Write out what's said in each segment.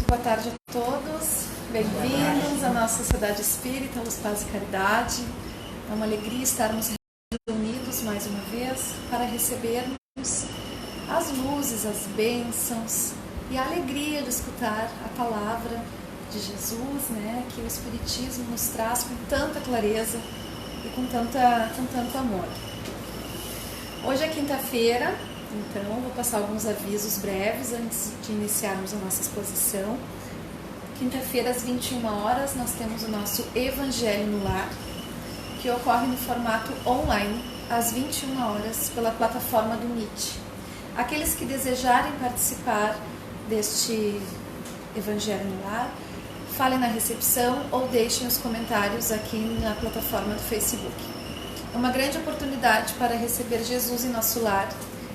boa tarde a todos, bem-vindos à nossa Sociedade Espírita, Luz, Paz e Caridade. É uma alegria estarmos reunidos mais uma vez para recebermos as luzes, as bênçãos e a alegria de escutar a palavra de Jesus, né, que o Espiritismo nos traz com tanta clareza e com tanto amor. Hoje é quinta-feira, então vou passar alguns avisos breves antes de iniciarmos a nossa exposição. Quinta-feira, às 21 horas, nós temos o nosso Evangelho no Lar, que ocorre no formato online, às 21 horas, pela plataforma do Meet. Aqueles que desejarem participar deste Evangelho no Lar, falem na recepção ou deixem os comentários aqui na plataforma do Facebook. É uma grande oportunidade para receber Jesus em nosso lar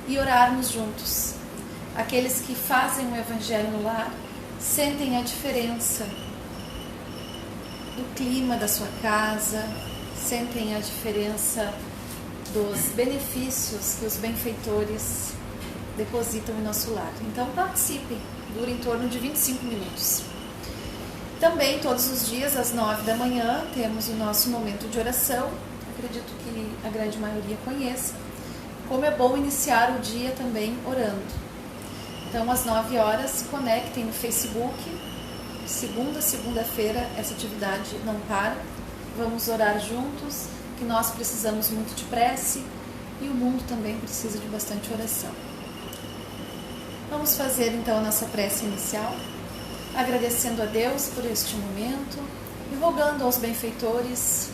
e orarmos juntos. Aqueles que fazem o Evangelho no Lar sentem a diferença do clima da sua casa, sentem a diferença dos benefícios que os benfeitores depositam em nosso lar. Então participem, dura em torno de 25 minutos. Também todos os dias às 9 da manhã temos o nosso momento de oração. Acredito que a grande maioria conheça. Como é bom iniciar o dia também orando. Então às 9 horas se conectem no Facebook. Segunda-feira essa atividade não para. Vamos orar juntos, que nós precisamos muito de prece e o mundo também precisa de bastante oração. Vamos fazer então a nossa prece inicial, agradecendo a Deus por este momento e rogando aos benfeitores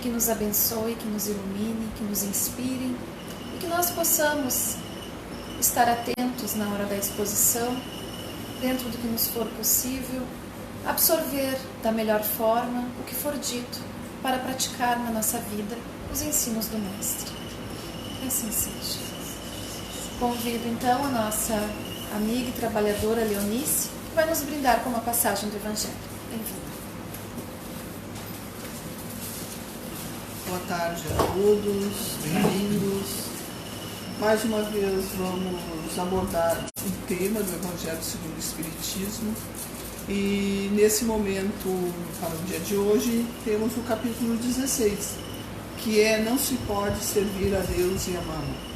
que nos abençoe, que nos ilumine, que nos inspire e que nós possamos estar atentos na hora da exposição, dentro do que nos for possível, absorver da melhor forma o que for dito para praticar na nossa vida os ensinos do Mestre. Que assim seja. Convido então a nossa amiga e trabalhadora Leonice, que vai nos brindar com uma passagem do Evangelho. Bem-vinda. Boa tarde a todos, bem-vindos. Mais uma vez vamos abordar o tema do Evangelho segundo o Espiritismo e nesse momento, para o dia de hoje, temos o capítulo 16, que é Não se pode servir a Deus e a Mammon.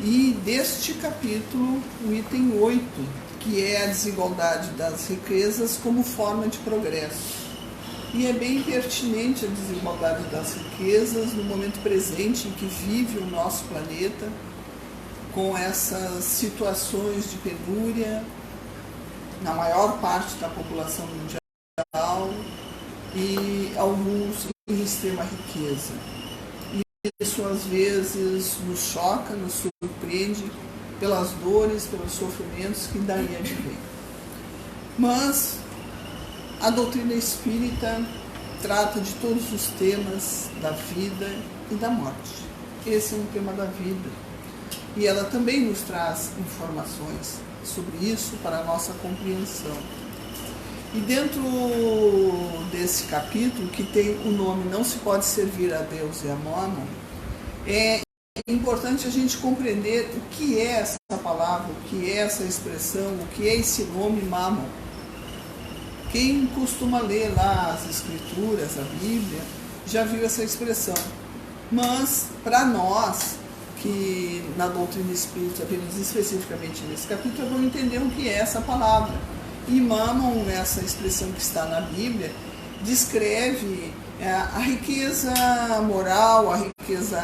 E deste capítulo, o item 8, que é a desigualdade das riquezas como forma de progresso. E é bem pertinente a desigualdade das riquezas no momento presente em que vive o nosso planeta, com essas situações de penúria na maior parte da população mundial e alguns em extrema riqueza. E isso às vezes nos choca, nos surpreende pelas dores, pelos sofrimentos que daí advém. Mas a doutrina espírita trata de todos os temas da vida e da morte. Esse é um tema da vida. E ela também nos traz informações sobre isso para a nossa compreensão. E dentro desse capítulo, que tem o nome Não se pode servir a Deus e a Mammon, é importante a gente compreender o que é essa palavra, o que é essa expressão, o que é esse nome Mammon. Quem costuma ler lá as escrituras, a Bíblia, já viu essa expressão. Mas, para nós, que na doutrina espírita, apenas especificamente nesse capítulo, vamos entender o que é essa palavra. E Mammon, essa expressão que está na Bíblia, descreve a riqueza moral, a riqueza,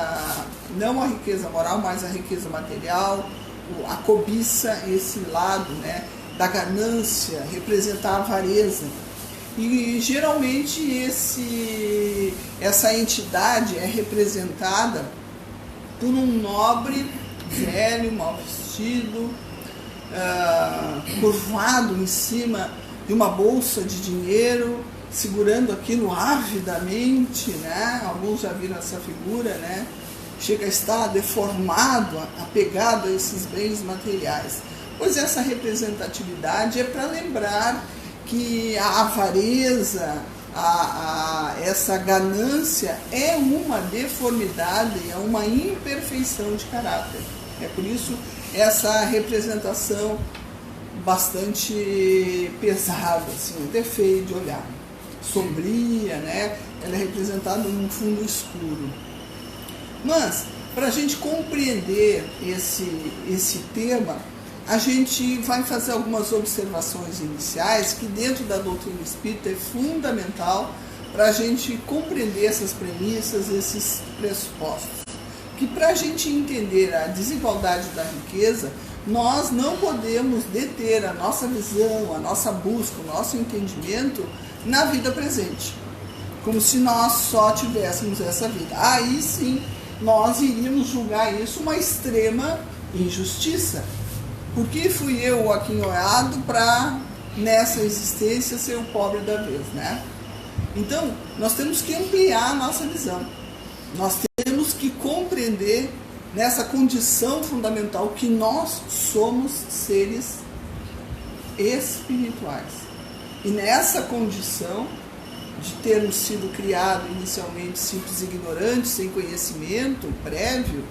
não a riqueza moral, mas a riqueza material, a cobiça, esse lado, né, da ganância, representar a avareza. E geralmente essa entidade é representada por um nobre velho, mal vestido, curvado em cima de uma bolsa de dinheiro, segurando aquilo avidamente, né? Alguns já viram essa figura, né? Chega a estar deformado, apegado a esses bens materiais. Pois essa representatividade é para lembrar que a avareza, essa ganância é uma deformidade, é uma imperfeição de caráter. É por isso essa representação bastante pesada, assim, até feio de olhar, sombria, né? Ela é representada num fundo escuro. Mas, para a gente compreender esse tema, a gente vai fazer algumas observações iniciais que dentro da doutrina espírita é fundamental para a gente compreender essas premissas, esses pressupostos. Que para a gente entender a desigualdade da riqueza, nós não podemos deter a nossa visão, a nossa busca, o nosso entendimento na vida presente, como se nós só tivéssemos essa vida. Aí sim, nós iríamos julgar isso uma extrema injustiça. Por que fui eu o aquinhoado para, nessa existência, ser o pobre da vez, né? Então, nós temos que ampliar a nossa visão. Nós temos que compreender nessa condição fundamental que nós somos seres espirituais. E nessa condição de termos sido criados inicialmente simples e ignorantes, sem conhecimento prévio,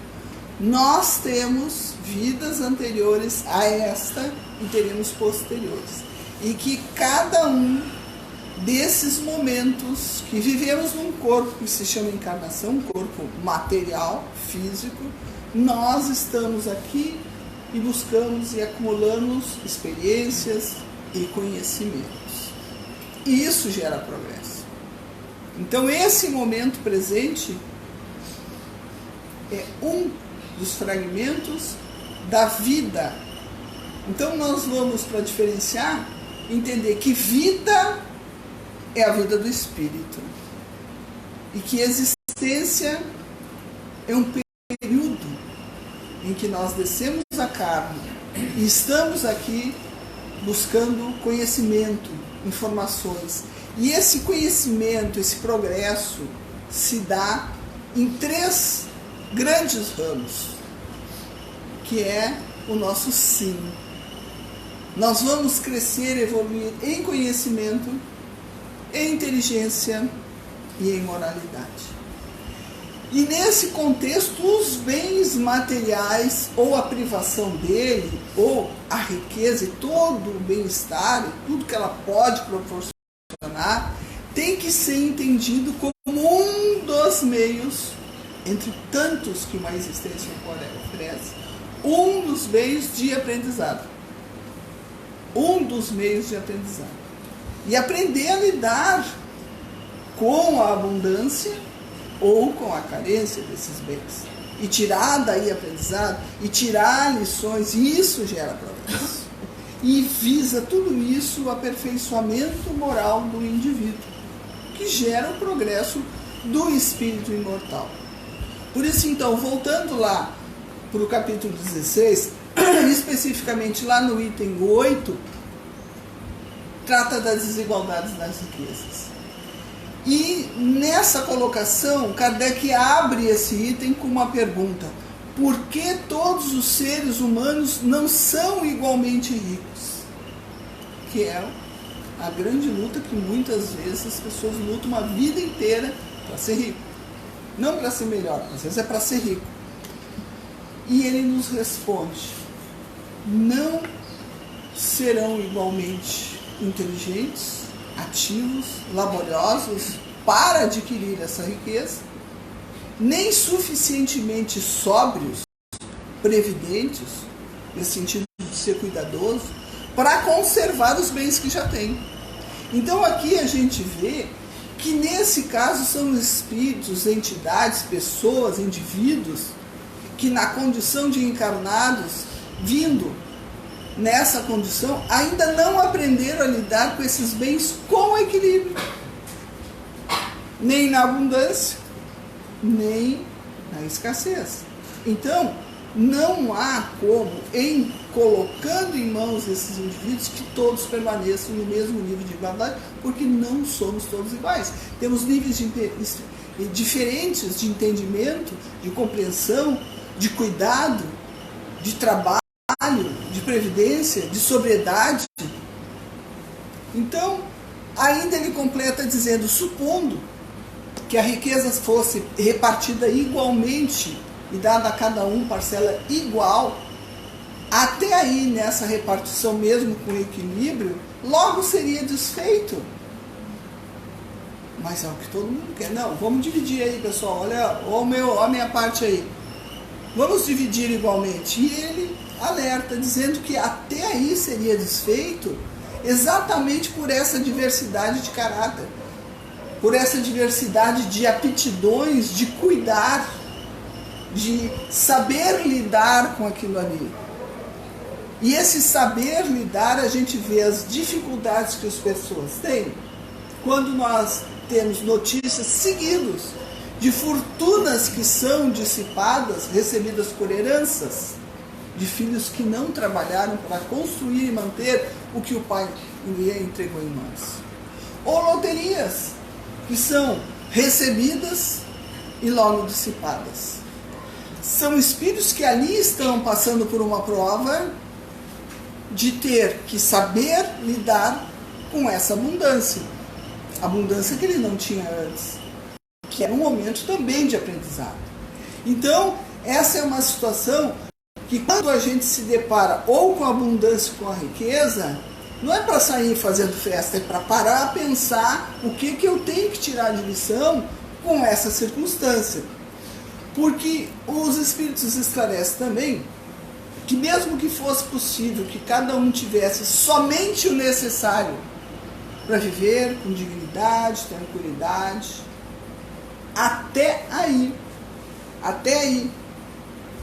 nós temos vidas anteriores a esta e teremos posteriores. E que cada um desses momentos que vivemos num corpo que se chama encarnação, um corpo material, físico, nós estamos aqui e buscamos e acumulamos experiências e conhecimentos. E isso gera progresso. Então esse momento presente é um dos fragmentos da vida. Então nós vamos, para diferenciar, entender que vida é a vida do espírito e que existência é um período em que nós descemos a carne e estamos aqui buscando conhecimento, informações. E esse conhecimento, esse progresso se dá em 3 grandes ramos, que é o nosso sim. Nós vamos crescer, evoluir em conhecimento, em inteligência e em moralidade. E nesse contexto, os bens materiais, ou a privação dele, ou a riqueza e todo o bem-estar, e tudo que ela pode proporcionar, tem que ser entendido como um dos meios, entre tantos que uma existência oferece, um dos meios de aprendizado. Um dos meios de aprendizado. E aprender a lidar com a abundância ou com a carência desses bens. E tirar daí aprendizado, e tirar lições, e isso gera progresso. E visa tudo isso o aperfeiçoamento moral do indivíduo, que gera o progresso do espírito imortal. Por isso, então, voltando lá para o capítulo 16, especificamente lá no item 8, trata das desigualdades das riquezas. E nessa colocação, Kardec abre esse item com uma pergunta: por que todos os seres humanos não são igualmente ricos? Que é a grande luta que muitas vezes as pessoas lutam uma vida inteira para ser rico. Não para ser melhor, às vezes é para ser rico. E ele nos responde: não serão igualmente inteligentes, ativos, laboriosos para adquirir essa riqueza, nem suficientemente sóbrios, previdentes, nesse sentido de ser cuidadoso, para conservar os bens que já têm. Então aqui a gente vê que nesse caso são espíritos, entidades, pessoas, indivíduos, que na condição de encarnados, vindo nessa condição, ainda não aprenderam a lidar com esses bens com equilíbrio. Nem na abundância, nem na escassez. Então, não há como, em colocando em mãos esses indivíduos, que todos permaneçam no mesmo nível de igualdade, porque não somos todos iguais. Temos níveis diferentes de entendimento, de compreensão, de cuidado, de trabalho, de previdência, de sobriedade. Então, ainda ele completa dizendo: supondo que a riqueza fosse repartida igualmente e dada a cada um parcela igual, até aí, nessa repartição mesmo com equilíbrio, logo seria desfeito. Mas é o que todo mundo quer. Não, vamos dividir aí, pessoal. Olha a minha parte aí. Vamos dividir igualmente. E ele alerta, dizendo que até aí seria desfeito exatamente por essa diversidade de caráter, por essa diversidade de aptidões, de cuidar, de saber lidar com aquilo ali. E esse saber lidar, a gente vê as dificuldades que as pessoas têm quando nós temos notícias seguidas de fortunas que são dissipadas, recebidas por heranças, de filhos que não trabalharam para construir e manter o que o pai entregou em mãos. Ou loterias, que são recebidas e logo dissipadas. São espíritos que ali estão passando por uma prova de ter que saber lidar com essa abundância. Abundância que ele não tinha antes, que era um momento também de aprendizado. Então, essa é uma situação que quando a gente se depara ou com a abundância ou com a riqueza, não é para sair fazendo festa, é para parar a pensar o que eu tenho que tirar de lição com essa circunstância. Porque os espíritos esclarecem também que mesmo que fosse possível que cada um tivesse somente o necessário para viver com dignidade, tranquilidade, até aí,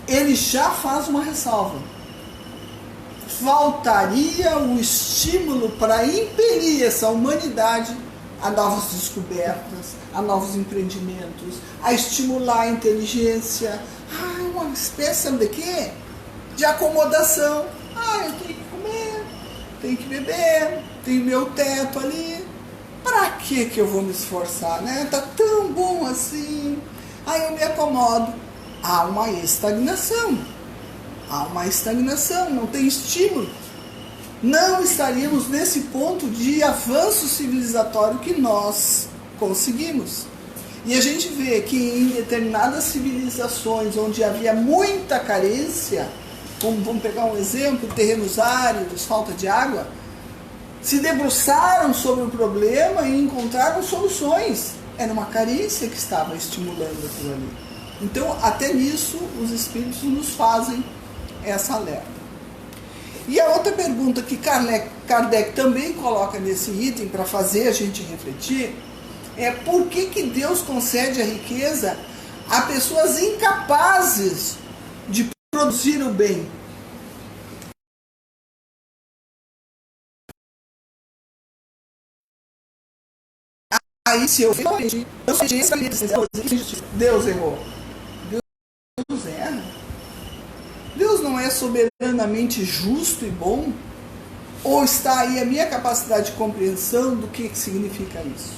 ele já faz uma ressalva. Faltaria o estímulo para impelir essa humanidade a novas descobertas, a novos empreendimentos, a estimular a inteligência. Uma espécie, sabe de quê? De acomodação. Eu tenho que comer, tenho que beber, tenho meu teto ali. Para que eu vou me esforçar, né? Tá tão bom assim. Eu me acomodo. Há uma estagnação, não tem estímulo. Não estaríamos nesse ponto de avanço civilizatório que nós conseguimos. E a gente vê que em determinadas civilizações onde havia muita carência, como vamos pegar um exemplo, terrenos áridos, falta de água, se debruçaram sobre o problema e encontraram soluções. Era uma carência que estava estimulando aquilo ali. Então, até nisso, os espíritos nos fazem essa alerta. E a outra pergunta que Kardec também coloca nesse item para fazer a gente refletir é por que Deus concede a riqueza a pessoas incapazes de produzir o bem? Aí se eu Deus errou. Deus erra? Deus não é soberanamente justo e bom? Ou está aí a minha capacidade de compreensão do que significa isso?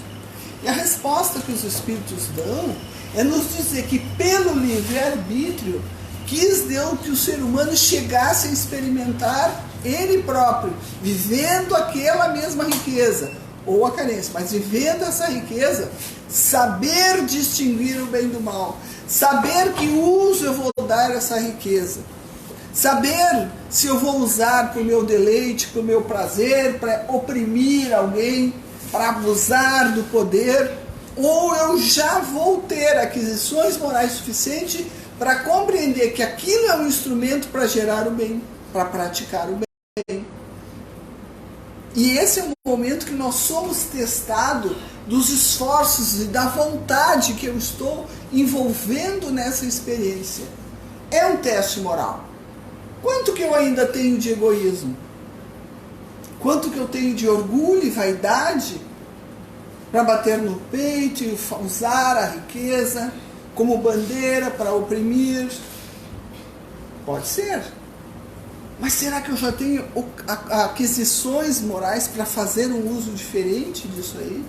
E a resposta que os Espíritos dão é nos dizer que pelo livre-arbítrio quis Deus que o ser humano chegasse a experimentar ele próprio, vivendo aquela mesma riqueza, ou a carência, mas vivendo essa riqueza, saber distinguir o bem do mal, saber que uso eu vou dar essa riqueza, saber se eu vou usar para o meu deleite, para o meu prazer, para oprimir alguém, para abusar do poder, ou eu já vou ter aquisições morais suficientes para compreender que aquilo é um instrumento para gerar o bem, para praticar o bem. E esse é o momento que nós somos testados dos esforços e da vontade que eu estou envolvendo nessa experiência. É um teste moral. Quanto que eu ainda tenho de egoísmo? Quanto que eu tenho de orgulho e vaidade para bater no peito e usar a riqueza como bandeira para oprimir? Pode ser. Mas será que eu já tenho aquisições morais para fazer um uso diferente disso aí?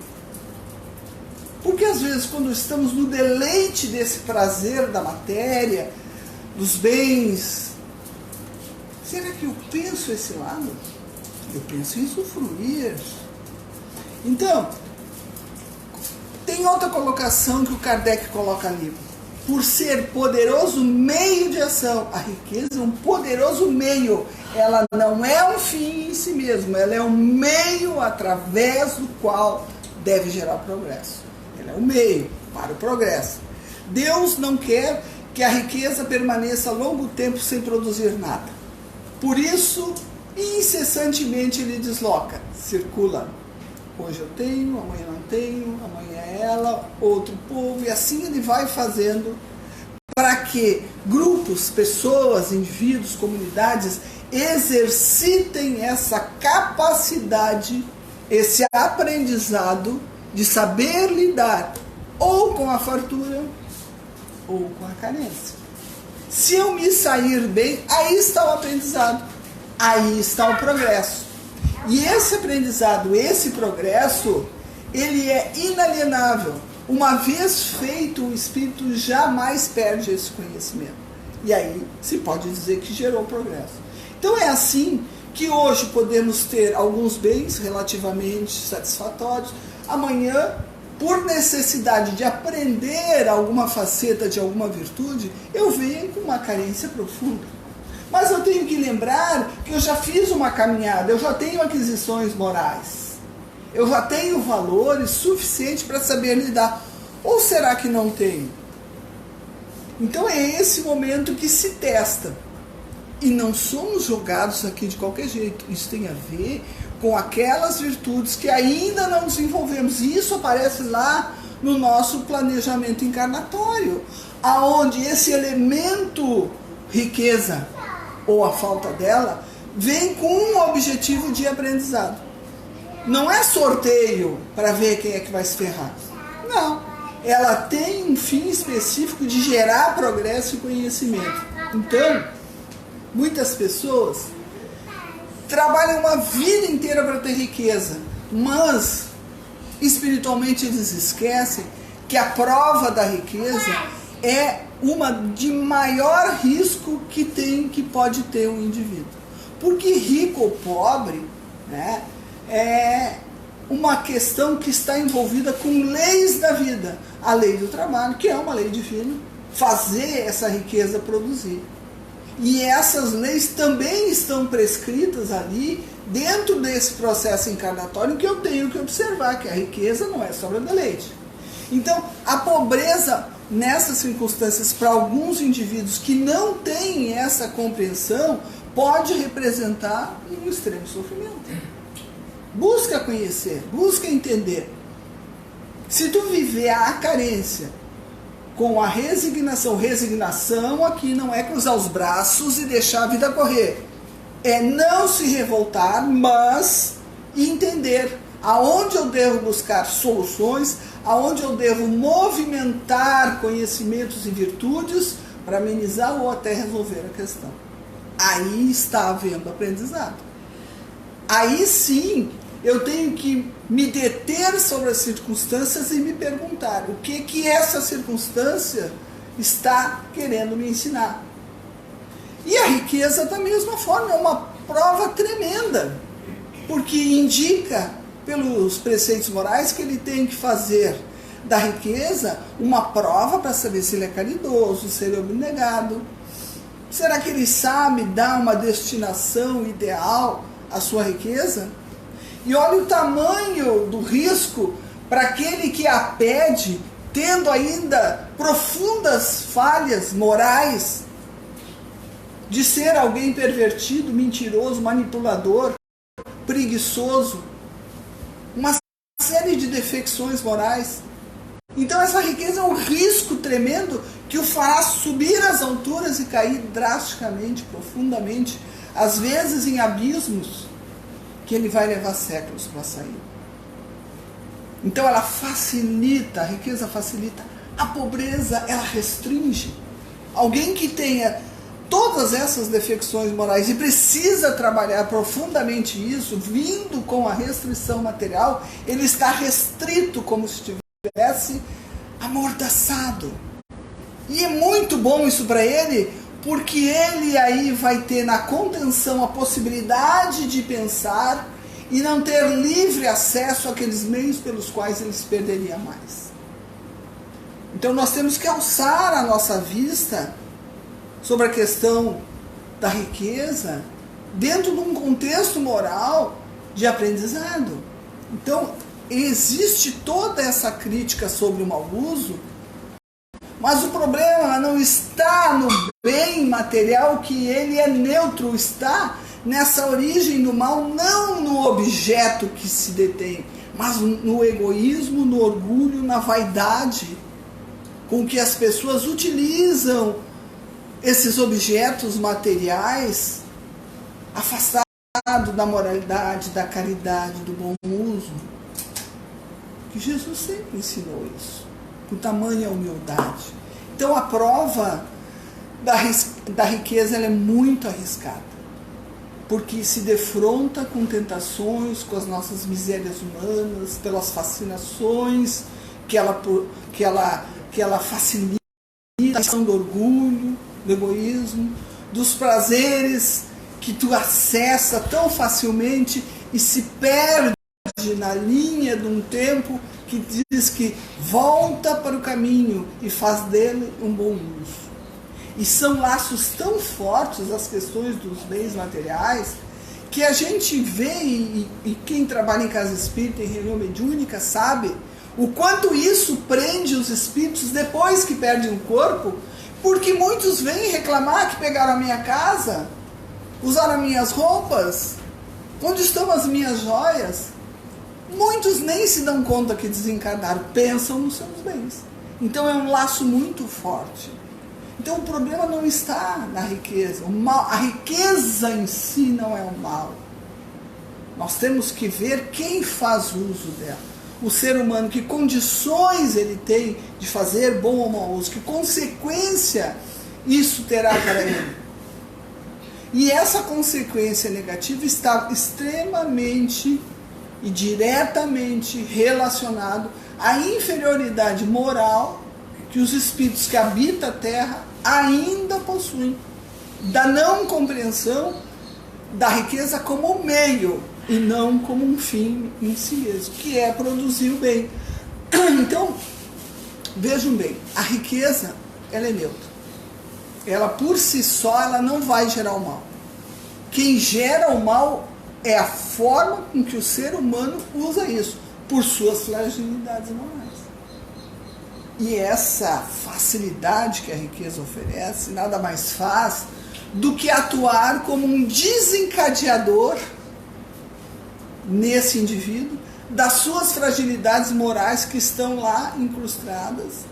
Porque às vezes quando estamos no deleite desse prazer da matéria, dos bens, será que eu penso esse lado? Eu penso em usufruir. Então, tem outra colocação que o Kardec coloca ali. por ser poderoso meio de ação. A riqueza é um poderoso meio. Ela não é um fim em si mesmo, ela é um meio através do qual deve gerar progresso. Ela é um meio para o progresso. Deus não quer que a riqueza permaneça longo tempo sem produzir nada. Por isso, incessantemente ele desloca, circula. Hoje eu tenho, amanhã não tenho, amanhã é ela, outro povo, e assim ele vai fazendo para que grupos, pessoas, indivíduos, comunidades exercitem essa capacidade, esse aprendizado de saber lidar ou com a fartura ou com a carência. Se eu me sair bem, aí está o aprendizado, aí está o progresso. E esse aprendizado, esse progresso, ele é inalienável. Uma vez feito, o espírito jamais perde esse conhecimento. E aí se pode dizer que gerou progresso. Então é assim que hoje podemos ter alguns bens relativamente satisfatórios. Amanhã, por necessidade de aprender alguma faceta de alguma virtude, eu venho com uma carência profunda. Mas eu tenho que lembrar que eu já fiz uma caminhada, eu já tenho aquisições morais. Eu já tenho valores suficientes para saber lidar. Ou será que não tenho? Então é esse momento que se testa. E não somos jogados aqui de qualquer jeito. Isso tem a ver com aquelas virtudes que ainda não desenvolvemos. E isso aparece lá no nosso planejamento encarnatório, aonde esse elemento riqueza, ou a falta dela, vem com um objetivo de aprendizado. Não é sorteio para ver quem é que vai se ferrar. Não. Ela tem um fim específico de gerar progresso e conhecimento. Então, muitas pessoas trabalham uma vida inteira para ter riqueza, mas espiritualmente eles esquecem que a prova da riqueza é uma de maior risco que pode ter um indivíduo. Porque rico ou pobre, né, é uma questão que está envolvida com leis da vida. A lei do trabalho, que é uma lei divina, fazer essa riqueza produzir. E essas leis também estão prescritas ali dentro desse processo encarnatório que eu tenho que observar, que a riqueza não é sobra de leite. Então, a pobreza nessas circunstâncias, para alguns indivíduos que não têm essa compreensão, pode representar um extremo sofrimento. Busca conhecer, busca entender. Se tu viver a carência com a resignação aqui não é cruzar os braços e deixar a vida correr. É não se revoltar, mas entender aonde eu devo buscar soluções, aonde eu devo movimentar conhecimentos e virtudes para amenizar ou até resolver a questão. Aí está havendo aprendizado. Aí sim eu tenho que me deter sobre as circunstâncias e me perguntar o que essa circunstância está querendo me ensinar. E a riqueza da mesma forma é uma prova tremenda, porque indica pelos preceitos morais que ele tem que fazer da riqueza uma prova para saber se ele é caridoso, se ele é abnegado. Será que ele sabe dar uma destinação ideal à sua riqueza? E olha o tamanho do risco para aquele que a pede, tendo ainda profundas falhas morais, de ser alguém pervertido, mentiroso, manipulador, preguiçoso, uma série de defecções morais. Então essa riqueza é um risco tremendo que o fará subir às alturas e cair drasticamente, profundamente, às vezes em abismos que ele vai levar séculos para sair. Então ela facilita, a riqueza facilita, a pobreza ela restringe. Alguém que tenha todas essas defecções morais e precisa trabalhar profundamente isso, vindo com a restrição material, ele está restrito como se estivesse amordaçado. E é muito bom isso para ele, porque ele aí vai ter na contenção a possibilidade de pensar e não ter livre acesso àqueles meios pelos quais ele se perderia mais. Então nós temos que alçar a nossa vista sobre a questão da riqueza dentro de um contexto moral de aprendizado. Então existe toda essa crítica sobre o mau uso, mas o problema não está no bem material, que ele é neutro, está nessa origem do mal, não no objeto que se detém, mas no egoísmo, no orgulho, na vaidade com que as pessoas utilizam esses objetos materiais, afastado da moralidade, da caridade, do bom uso. Que Jesus sempre ensinou isso, com tamanha humildade. Então a prova da riqueza ela é muito arriscada, porque se defronta com tentações, com as nossas misérias humanas, pelas fascinações que ela facilita, a questão do orgulho, do egoísmo, dos prazeres que tu acessa tão facilmente e se perde na linha de um tempo que diz que volta para o caminho e faz dele um bom uso. E são laços tão fortes as questões dos bens materiais que a gente vê, e quem trabalha em casa espírita, em reunião mediúnica, sabe o quanto isso prende os espíritos depois que perdem o corpo, porque muitos vêm reclamar que pegaram a minha casa, usaram as minhas roupas, onde estão as minhas joias. Muitos nem se dão conta que desencarnaram, pensam nos seus bens. Então é um laço muito forte. Então o problema não está na riqueza. O mal, a riqueza em si não é o mal. Nós temos que ver quem faz uso dela. O ser humano, que condições ele tem de fazer bom ou mau uso, que consequência isso terá para ele. E essa consequência negativa está extremamente e diretamente relacionado à inferioridade moral que os espíritos que habitam a Terra ainda possuem, da não compreensão da riqueza como meio e não como um fim em si mesmo, que é produzir o bem. Então, vejam bem, a riqueza, ela é neutra. Ela por si só, ela não vai gerar o mal. Quem gera o mal é a forma com que o ser humano usa isso, por suas fragilidades morais. E essa facilidade que a riqueza oferece, nada mais faz do que atuar como um desencadeador nesse indivíduo das suas fragilidades morais que estão lá incrustadas,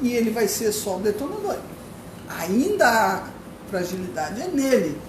e ele vai ser só o detonador. Ainda a fragilidade é nele,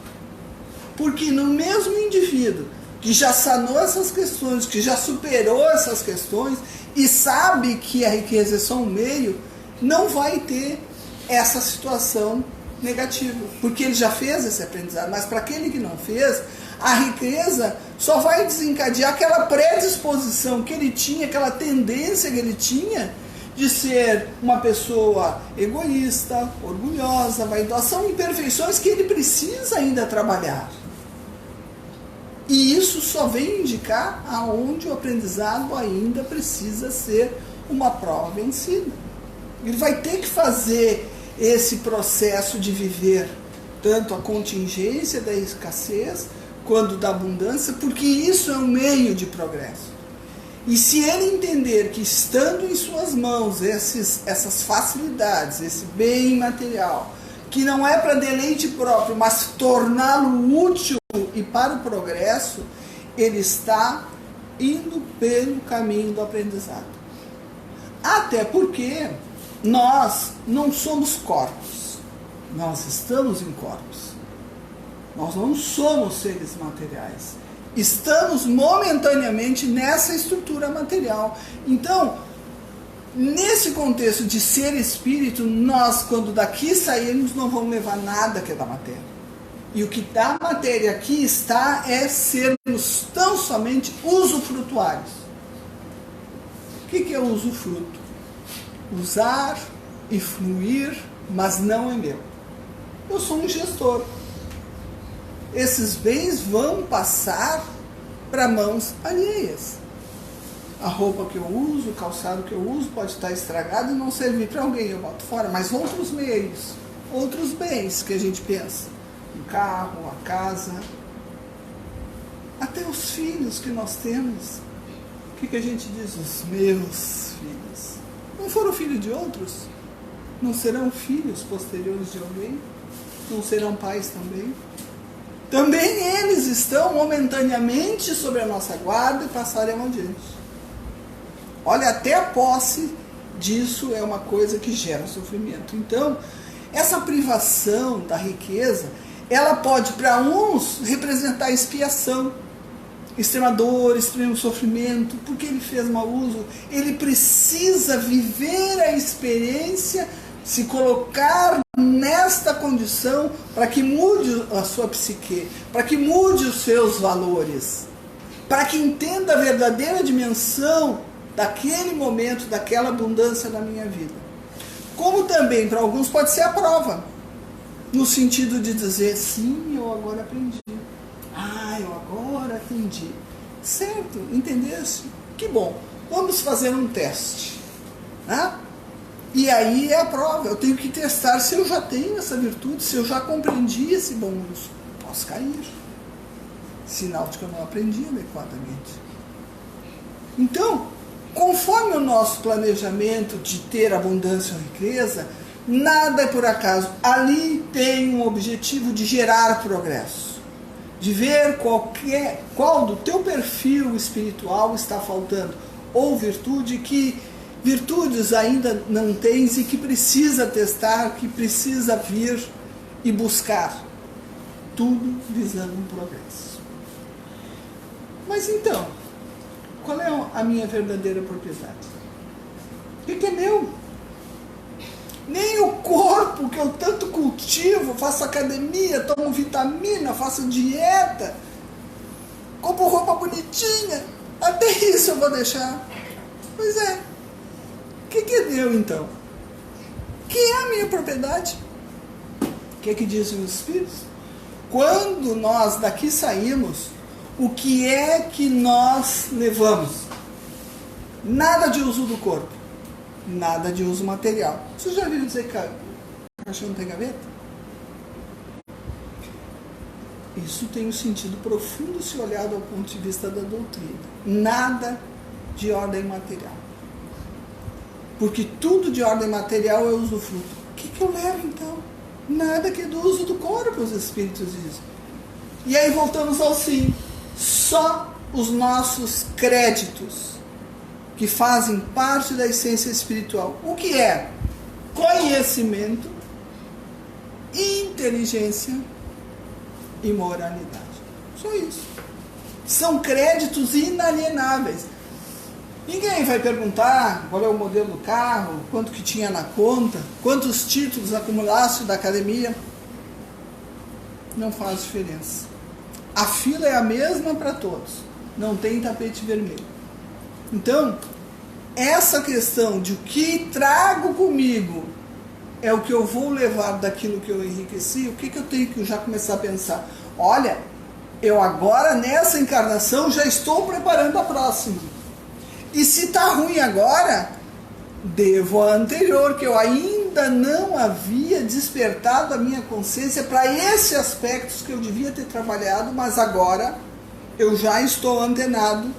porque no mesmo indivíduo que já sanou essas questões, que já superou essas questões e sabe que a riqueza é só um meio, não vai ter essa situação negativa, porque ele já fez esse aprendizado. Mas para aquele que não fez, a riqueza só vai desencadear aquela predisposição que ele tinha, aquela tendência que ele tinha de ser uma pessoa egoísta, orgulhosa, vaidosa. São imperfeições que ele precisa ainda trabalhar. E isso só vem indicar aonde o aprendizado ainda precisa ser uma prova vencida. Ele vai ter que fazer esse processo de viver tanto a contingência da escassez quanto da abundância, porque isso é um meio de progresso. E se ele entender que estando em suas mãos essas facilidades, esse bem material, que não é para deleite próprio, mas torná-lo útil e para o progresso, ele está indo pelo caminho do aprendizado. Até porque nós não somos corpos, nós estamos em corpos. Nós não somos seres materiais. Estamos momentaneamente nessa estrutura material. Então, nesse contexto de ser espírito, nós, quando daqui sairmos, não vamos levar nada que é da matéria. E o que da matéria aqui está é sermos tão somente usufrutuários. O que é usufruto? Usar e fluir, mas não é meu. Eu sou um gestor. Esses bens vão passar para mãos alheias. A roupa que eu uso, o calçado que eu uso pode estar estragado e não servir para alguém, eu boto fora. Mas outros meios, outros bens que a gente pensa, o carro, a casa, até os filhos que nós temos. O que a gente diz? Os meus filhos. Não foram filhos de outros? Não serão filhos posteriores de alguém? Não serão pais também? Também eles estão momentaneamente sob a nossa guarda e passarão adiante. Olha, até a posse disso é uma coisa que gera sofrimento. Então, essa privação da riqueza, ela pode para uns representar expiação, extrema dor, extremo sofrimento, porque ele fez mau uso. Ele precisa viver a experiência, se colocar nesta condição para que mude a sua psique, para que mude os seus valores, para que entenda a verdadeira dimensão daquele momento, daquela abundância na minha vida. Como também para alguns pode ser a prova, no sentido de dizer, sim, eu agora aprendi. Eu agora entendi. Certo? Entendesse? Que bom. Vamos fazer um teste. Né? E aí é a prova. Eu tenho que testar se eu já tenho essa virtude, se eu já compreendi esse bom uso. Posso cair. Sinal de que eu não aprendi adequadamente. Então, conforme o nosso planejamento de ter abundância ou riqueza, nada é por acaso. Ali tem um objetivo de gerar progresso. De ver qual do teu perfil espiritual está faltando, ou virtude, que virtudes ainda não tens e que precisa testar, que precisa vir e buscar, tudo visando um progresso. Mas então, qual é a minha verdadeira propriedade? O que é meu? Nem o corpo que eu tanto cultivo, faço academia, tomo vitamina, faço dieta, compro roupa bonitinha, até isso eu vou deixar. Pois é. O que é meu então? O que é a minha propriedade? O que dizem os Espíritos? Quando nós daqui saímos, o que é que nós levamos? Nada de uso do corpo. Nada de uso material. Vocês já viram dizer que caixão não tem gaveta? Isso tem um sentido profundo se olhado ao ponto de vista da doutrina. Nada de ordem material. Porque tudo de ordem material é usufruto. O que eu levo então? Nada que é do uso do corpo, os Espíritos dizem. E aí voltamos ao sim. Só os nossos créditos que fazem parte da essência espiritual. O que é? Conhecimento, inteligência e moralidade. Só isso. São créditos inalienáveis. Ninguém vai perguntar qual é o modelo do carro, quanto que tinha na conta, quantos títulos acumulaste da academia. Não faz diferença. A fila é a mesma para todos. Não tem tapete vermelho. Então, essa questão de o que trago comigo é o que eu vou levar daquilo que eu enriqueci, o que eu tenho que já começar a pensar? Olha, eu agora nessa encarnação já estou preparando a próxima. E se está ruim agora, devo a anterior, que eu ainda não havia despertado a minha consciência para esses aspectos que eu devia ter trabalhado, mas agora eu já estou antenado.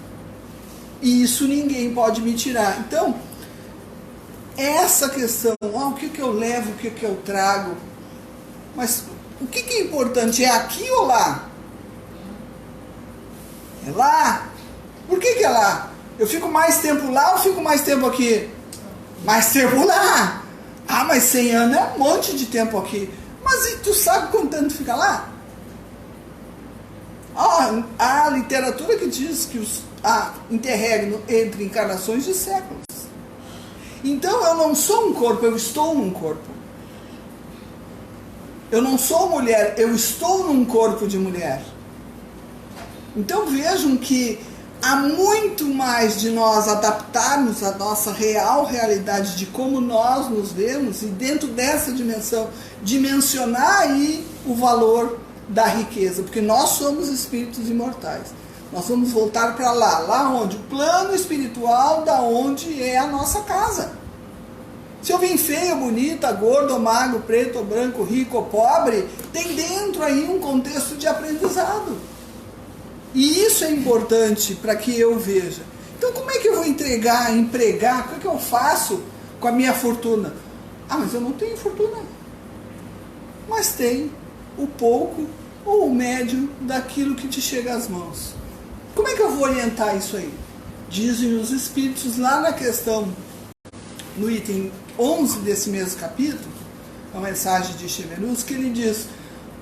E isso ninguém pode me tirar. Então, essa questão, o que eu levo, o que eu trago, mas o que é importante? É aqui ou lá? É lá. Por que é lá? Eu fico mais tempo lá ou fico mais tempo aqui? Mais tempo lá. Mas 100 anos é um monte de tempo aqui. Mas e tu sabe quanto tempo fica lá? A literatura que diz que há interregno entre encarnações de séculos. Então eu não sou um corpo, eu estou num corpo. Eu não sou mulher, eu estou num corpo de mulher. Então vejam que há muito mais de nós adaptarmos a nossa real realidade de como nós nos vemos e dentro dessa dimensão, dimensionar aí o valor da riqueza, porque nós somos espíritos imortais. Nós vamos voltar para lá onde? O plano espiritual da onde é a nossa casa. Se eu vim feia, bonita, gordo ou magro, preto ou branco, rico ou pobre, tem dentro aí um contexto de aprendizado. E isso é importante para que eu veja. Então como é que eu vou empregar, como é que eu faço com a minha fortuna? Ah, mas eu não tenho fortuna. Mas tem o pouco ou o médio daquilo que te chega às mãos. Como é que eu vou orientar isso aí? Dizem os Espíritos lá na questão, no item 11 desse mesmo capítulo, a mensagem de Cheverus, que ele diz: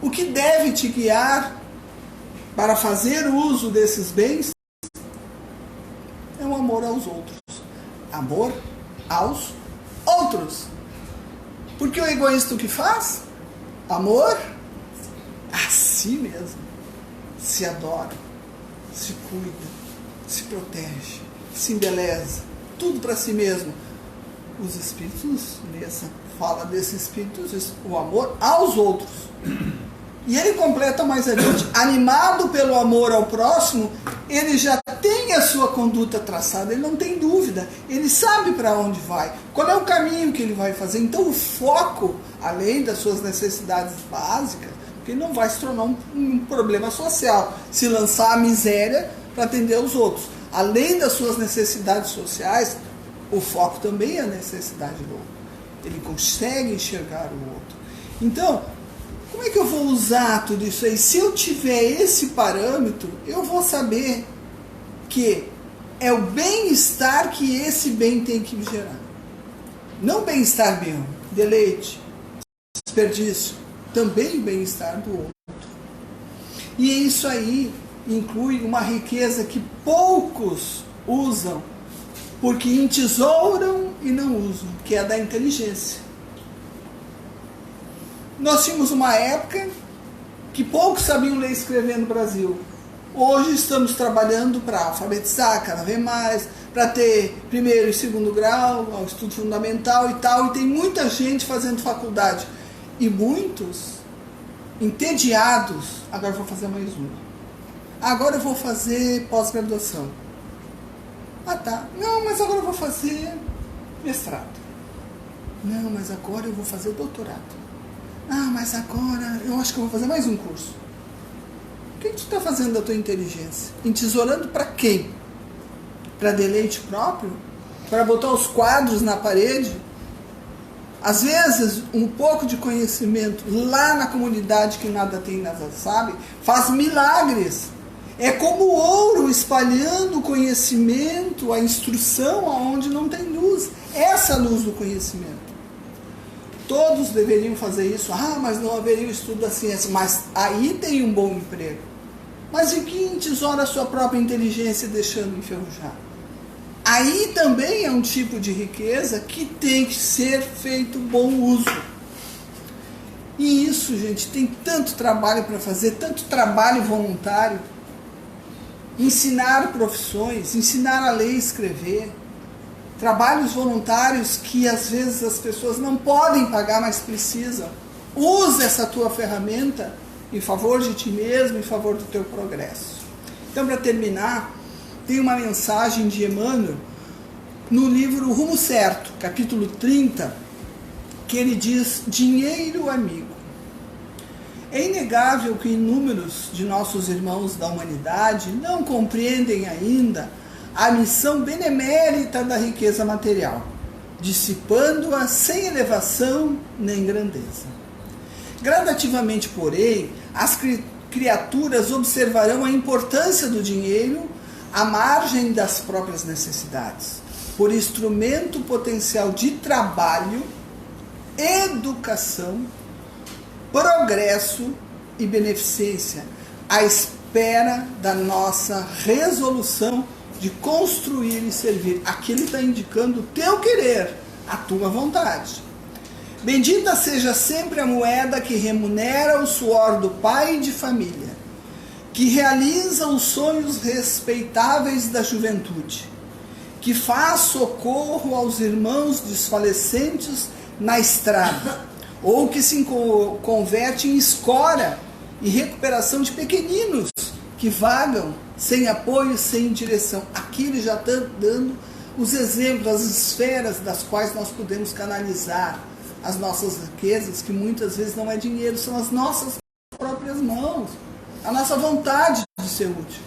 o que deve te guiar para fazer uso desses bens é o amor aos outros. Amor aos outros. Porque o egoísta o que faz? Amor a si mesmo. Se adora, se cuida, se protege, se embeleza, tudo para si mesmo. Os Espíritos, nessa fala desses Espíritos, diz o amor aos outros. E ele completa mais adiante: animado pelo amor ao próximo, ele já tem a sua conduta traçada, ele não tem dúvida, ele sabe para onde vai, qual é o caminho que ele vai fazer. Então o foco, além das suas necessidades básicas, porque ele não vai se tornar um problema social, se lançar a miséria para atender os outros. Além das suas necessidades sociais, o foco também é a necessidade do outro. Ele consegue enxergar o outro. Então, como é que eu vou usar tudo isso aí? Se eu tiver esse parâmetro, eu vou saber que é o bem-estar que esse bem tem que me gerar. Não bem-estar meu, deleite, desperdício, também o bem-estar do outro. E isso aí inclui uma riqueza que poucos usam, porque entesouram e não usam, que é a da inteligência. Nós tínhamos uma época que poucos sabiam ler e escrever no Brasil. Hoje estamos trabalhando para alfabetizar cada vez mais, para ter primeiro e segundo grau, ao estudo fundamental e tal, e tem muita gente fazendo faculdade. E muitos entediados, agora eu vou fazer mais uma. Agora eu vou fazer pós-graduação. Ah tá, não, mas agora eu vou fazer mestrado. Não, mas agora eu vou fazer doutorado. Ah, mas agora eu acho que eu vou fazer mais um curso. O que tu está fazendo da tua inteligência? Entesourando para quem? Para deleite próprio? Para botar os quadros na parede? Às vezes, um pouco de conhecimento lá na comunidade que nada tem, nada sabe, faz milagres. É como o ouro espalhando o conhecimento, a instrução aonde não tem luz. Essa é a luz do conhecimento. Todos deveriam fazer isso. Ah, mas não haveria o estudo da ciência. Mas aí tem um bom emprego. Mas e quem tesoura a sua própria inteligência deixando enferrujar? Aí também é um tipo de riqueza que tem que ser feito bom uso. E isso, gente, tem tanto trabalho para fazer, tanto trabalho voluntário. Ensinar profissões, ensinar a ler e escrever. Trabalhos voluntários que às vezes as pessoas não podem pagar, mas precisam. Use essa tua ferramenta em favor de ti mesmo, em favor do teu progresso. Então, para terminar, tem uma mensagem de Emmanuel no livro Rumo Certo, capítulo 30, que ele diz: dinheiro amigo. É inegável que inúmeros de nossos irmãos da humanidade não compreendem ainda a missão benemérita da riqueza material, dissipando-a sem elevação nem grandeza. Gradativamente, porém, as criaturas observarão a importância do dinheiro à margem das próprias necessidades, por instrumento potencial de trabalho, educação, progresso e beneficência, à espera da nossa resolução de construir e servir. Aqui ele está indicando o teu querer, a tua vontade. Bendita seja sempre a moeda que remunera o suor do pai de família, que realiza os sonhos respeitáveis da juventude, que faz socorro aos irmãos desfalecentes na estrada, ou que se converte em escora e recuperação de pequeninos que vagam sem apoio, sem direção. Aqui ele já está dando os exemplos, as esferas das quais nós podemos canalizar as nossas riquezas, que muitas vezes não é dinheiro, são as nossas próprias mãos, a nossa vontade de ser útil.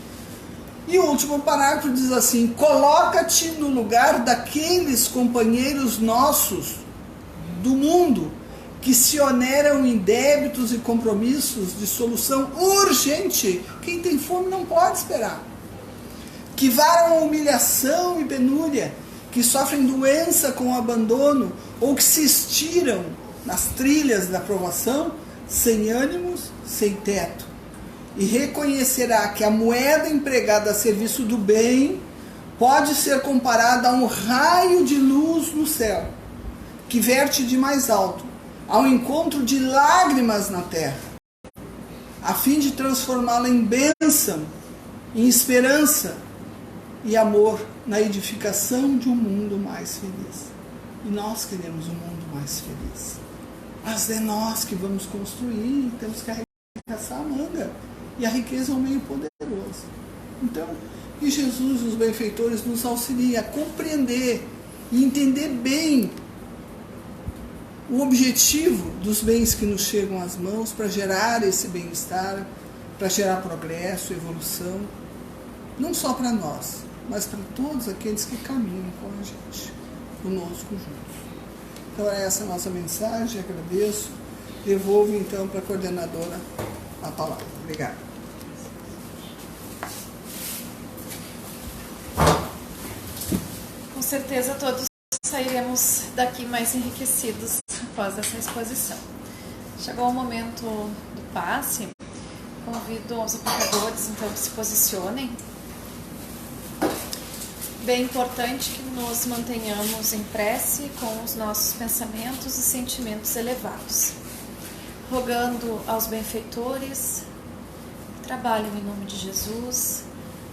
E o último parágrafo diz assim: coloca-te no lugar daqueles companheiros nossos do mundo que se oneram em débitos e compromissos de solução urgente. Quem tem fome não pode esperar. Que varam humilhação e penúria, que sofrem doença com abandono, ou que se estiram nas trilhas da provação, sem ânimos, sem teto. E reconhecerá que a moeda empregada a serviço do bem pode ser comparada a um raio de luz no céu, que verte de mais alto, ao encontro de lágrimas na terra, a fim de transformá-la em bênção, em esperança e amor na edificação de um mundo mais feliz. E nós queremos um mundo mais feliz. Mas é nós que vamos construir, temos que arregaçar a manga. E a riqueza é um meio poderoso. Então, que Jesus, os benfeitores, nos auxiliem a compreender e entender bem o objetivo dos bens que nos chegam às mãos para gerar esse bem-estar, para gerar progresso, evolução, não só para nós, mas para todos aqueles que caminham com a gente, conosco juntos. Então, essa é a nossa mensagem, agradeço. Devolvo, então, para a coordenadora a palavra. Obrigada. Com certeza todos sairemos daqui mais enriquecidos após essa exposição. Chegou o momento do passe. Convido os aplicadores então que se posicionem. Bem importante que nos mantenhamos em prece com os nossos pensamentos e sentimentos elevados, rogando aos benfeitores que trabalhem em nome de Jesus,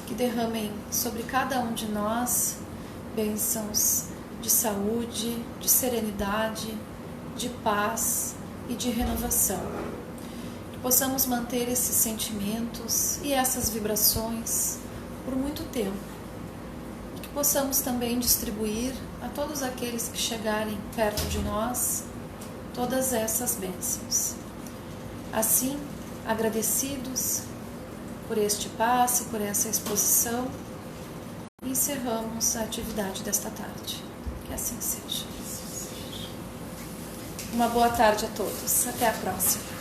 que derramem sobre cada um de nós bênçãos de saúde, de serenidade, de paz e de renovação. Que possamos manter esses sentimentos e essas vibrações por muito tempo. E que possamos também distribuir a todos aqueles que chegarem perto de nós todas essas bênçãos. Assim, agradecidos por este passe, por essa exposição, encerramos a atividade desta tarde. Que assim seja. Uma boa tarde a todos. Até a próxima.